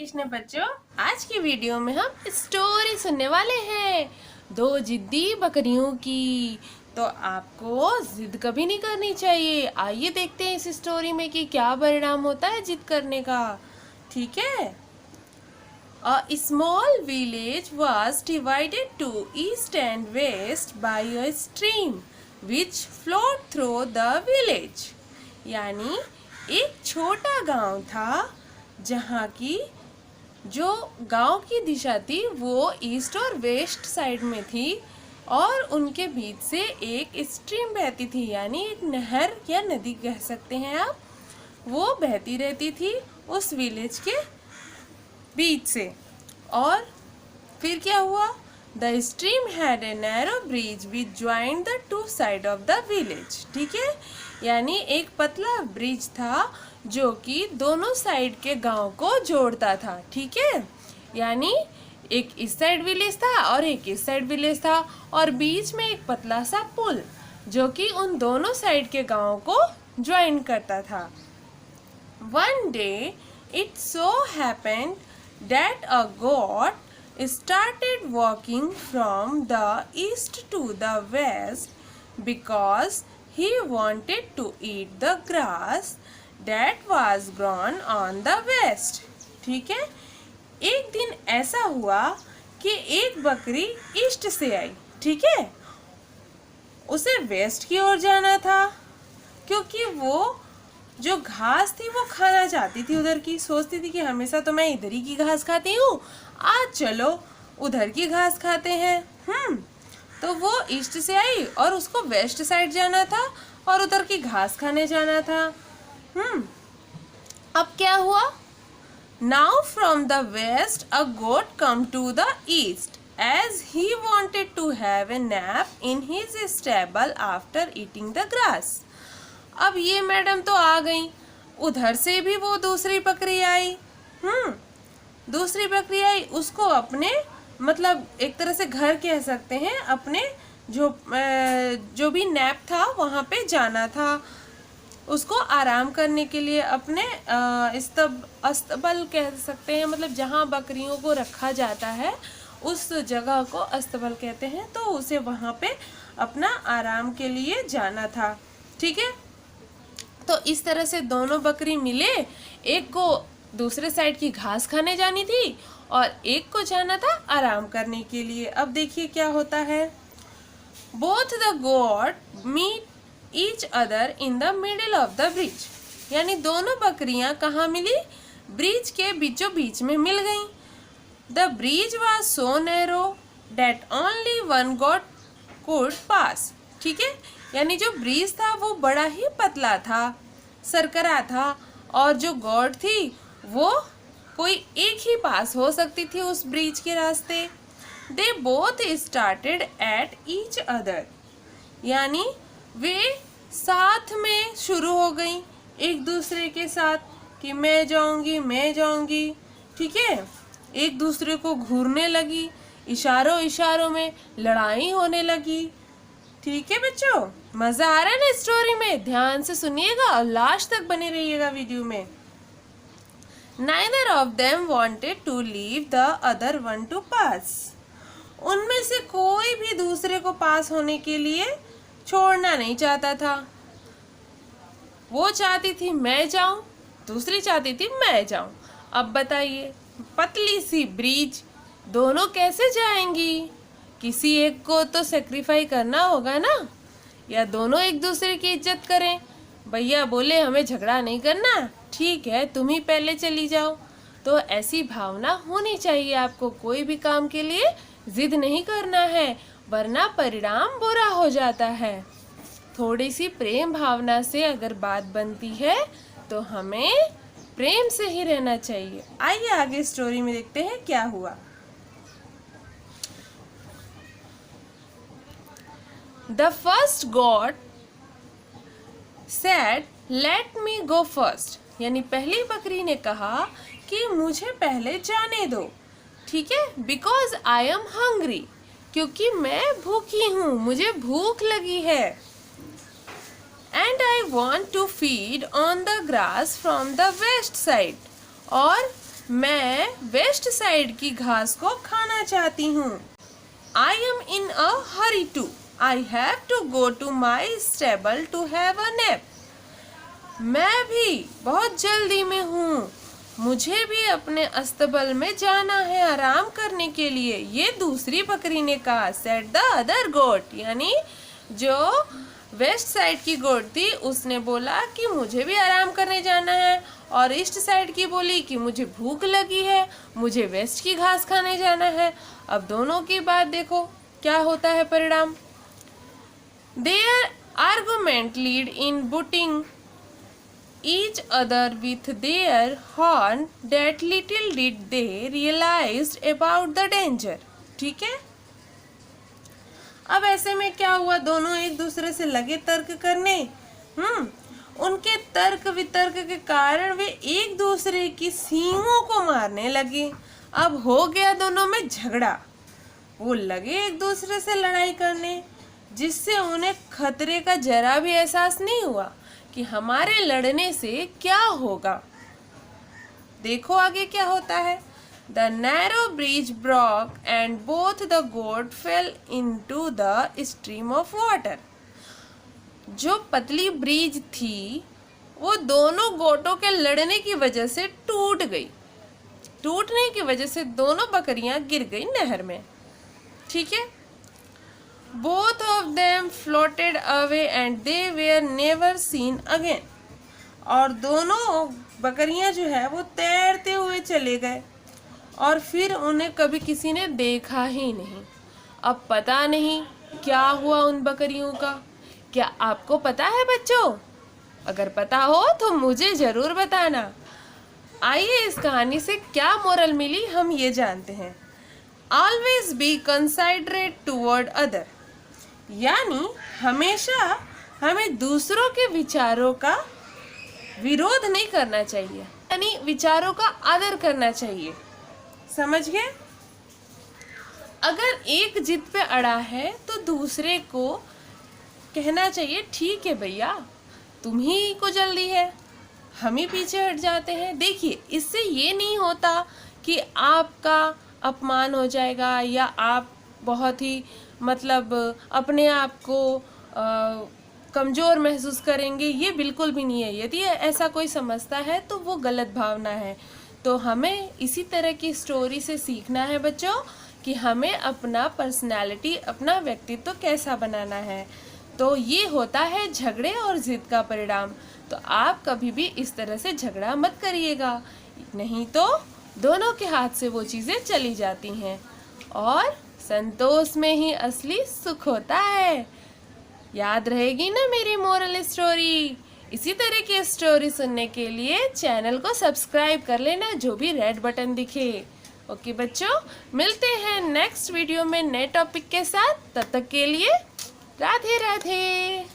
कृष्ण बच्चों, आज की वीडियो में हम स्टोरी सुनने वाले हैं दो जिद्दी बकरियों की। तो आपको जिद कभी नहीं करनी चाहिए। आइए देखते हैं इस स्टोरी में कि क्या परिणाम होता है जिद करने का। ठीक है। A small village was divided to east and west by a stream which flowed through the village। यानी एक छोटा गांव था जहाँ की जो गांव की दिशा थी वो ईस्ट और वेस्ट साइड में थी और उनके बीच से एक स्ट्रीम बहती थी, यानी एक नहर या नदी कह सकते हैं आप। वो बहती रहती थी उस विलेज के बीच से। और फिर क्या हुआ? The stream had a narrow bridge which joined the two side of the village. ठीक है, यानी एक पतला ब्रिज था जो कि दोनों साइड के गांव को जोड़ता था। ठीक है, यानी एक इस साइड विलेज था और एक इस साइड विलेज था और बीच में एक पतला सा पुल जो कि उन दोनों साइड के गांव को ज्वाइन करता था। One day it so happened that a goat started walking from the east to the west because he wanted to eat the grass that was grown on the west। ठीक है, एक दिन ऐसा हुआ कि एक बकरी ईस्ट से आई। ठीक है, उसे वेस्ट की ओर जाना था क्योंकि वो जो घास थी वो खाना चाहती थी उधर की। सोचती थी कि हमेशा तो मैं इधर ही की घास खाती हूँ, आज चलो उधर की घास खाते हैं। तो वो ईस्ट से आई और उसको वेस्ट साइड जाना था और उधर की घास खाने जाना था। अब क्या हुआ? Now from the west a goat come to the east as he wanted to have a nap in his stable after eating the grass। अब ये मैडम तो आ गई, उधर से भी वो दूसरी बकरी आई। दूसरी बकरी आई, उसको अपने मतलब एक तरह से घर कह सकते हैं, अपने जो भी नैप था वहाँ पे जाना था। उसको आराम करने के लिए अपने अस्तबल कह सकते हैं, मतलब जहाँ बकरियों को रखा जाता है उस जगह को अस्तबल कहते हैं। तो उसे वहाँ पे अपना आराम के लिए जाना था। ठीक है, तो इस तरह से दोनों बकरी मिले, एक को दूसरे साइड की घास खाने जानी थी और एक को जाना था आराम करने के लिए। अब देखिए क्या होता है। Both the goat meet each other in the middle of the bridge. यानी दोनों बकरियां कहाँ मिली? ब्रिज के बीचों बीच में मिल गईं। The bridge was so narrow that only one goat could pass. ठीक है, यानी जो ब्रिज था वो बड़ा ही पतला था, सरकरा था, और जो गॉड थी वो कोई एक ही पास हो सकती थी उस ब्रिज के रास्ते। They both started at each other, यानी वे साथ में शुरू हो गई एक दूसरे के साथ कि मैं जाऊंगी मैं जाऊंगी। ठीक है, एक दूसरे को घूरने लगी, इशारों इशारों में लड़ाई होने लगी। ठीक है बच्चों, मजा आ रहा है ना स्टोरी में? ध्यान से सुनिएगा और लास्ट तक बने रहिएगा वीडियो में। Neither of them wanted to leave the other one to pass। उनमें से कोई भी दूसरे को पास होने के लिए छोड़ना नहीं चाहता था। वो चाहती थी मैं जाऊं, दूसरी चाहती थी मैं जाऊं। अब बताइए, पतली सी ब्रिज, दोनों कैसे जाएंगी? किसी एक को तो सेक्रीफाई करना होगा ना, या दोनों एक दूसरे की इज्जत करें। भैया बोले हमें झगड़ा नहीं करना, ठीक है तुम ही पहले चली जाओ। तो ऐसी भावना होनी चाहिए आपको, कोई भी काम के लिए जिद नहीं करना है वरना परिणाम बुरा हो जाता है। थोड़ी सी प्रेम भावना से अगर बात बनती है तो हमें प्रेम से ही रहना चाहिए। आइए आगे स्टोरी में देखते हैं क्या हुआ। The first goat said, "Let me go first।" यानी पहली बकरी ने कहा कि मुझे पहले जाने दो। ठीक है, Because I am hungry, क्योंकि मैं भूखी हूँ, मुझे भूख लगी है। And I want to feed on the grass from the west side, और मैं वेस्ट साइड की घास को खाना चाहती हूँ। I am in a hurry too. I have to go to my stable to have a nap. मैं भी बहुत जल्दी में हूँ, मुझे भी अपने अस्तबल में जाना है आराम करने के लिए, ये दूसरी बकरी ने कहा। सेड द अदर गोट, यानी जो वेस्ट साइड की गोट थी उसने बोला कि मुझे भी आराम करने जाना है, और ईस्ट साइड की बोली कि मुझे भूख लगी है, मुझे वेस्ट की घास खाने जाना है। अब दोनों की बात देखो क्या होता है परिणाम। Their argument lead in butting each other with their horn, that little did they realized about the danger। ठीक है, अब ऐसे में क्या हुआ, दोनों एक दूसरे से लगे तर्क करने। उनके तर्क वितर्क के कारण वे एक दूसरे की सींगों को मारने लगे। अब हो गया दोनों में झगड़ा, वो लगे एक दूसरे से लड़ाई करने, जिससे उन्हें खतरे का जरा भी एहसास नहीं हुआ कि हमारे लड़ने से क्या होगा। देखो आगे क्या होता है। The narrow bridge broke and both the goat fell into the stream of water. जो पतली ब्रिज थी वो दोनों गोटों के लड़ने की वजह से टूट गई। टूटने की वजह से दोनों बकरियां गिर गई नहर में। ठीक है, both of them floated away and they were never seen again। और दोनों बकरियां जो है वो तैरते हुए चले गए और फिर उन्हें कभी किसी ने देखा ही नहीं। अब पता नहीं क्या हुआ उन बकरियों का। क्या आपको पता है बच्चों? अगर पता हो तो मुझे ज़रूर बताना। आइए इस कहानी से क्या मोरल मिली हम ये जानते हैं। Always be considerate toward other, यानी हमेशा हमें दूसरों के विचारों का विरोध नहीं करना चाहिए, यानी विचारों का आदर करना चाहिए। समझ गए? अगर एक जिद पे अड़ा है तो दूसरे को कहना चाहिए ठीक है भैया, तुम ही को जल्दी है, हम ही पीछे हट जाते हैं। देखिए, इससे ये नहीं होता कि आपका अपमान हो जाएगा या आप बहुत ही मतलब अपने आप को कमज़ोर महसूस करेंगे, ये बिल्कुल भी नहीं है। यदि ऐसा कोई समझता है तो वो गलत भावना है। तो हमें इसी तरह की स्टोरी से सीखना है बच्चों कि हमें अपना पर्सनालिटी, अपना व्यक्तित्व कैसा बनाना है। तो ये होता है झगड़े और ज़िद का परिणाम। तो आप कभी भी इस तरह से झगड़ा मत करिएगा, नहीं तो दोनों के हाथ से वो चीज़ें चली जाती हैं और संतोष में ही असली सुख होता है। याद रहेगी ना मेरी मोरल स्टोरी? इसी तरह की स्टोरी सुनने के लिए चैनल को सब्सक्राइब कर लेना, जो भी रेड बटन दिखे। ओके बच्चों, मिलते हैं नेक्स्ट वीडियो में नए टॉपिक के साथ। तब तक के लिए राधे राधे।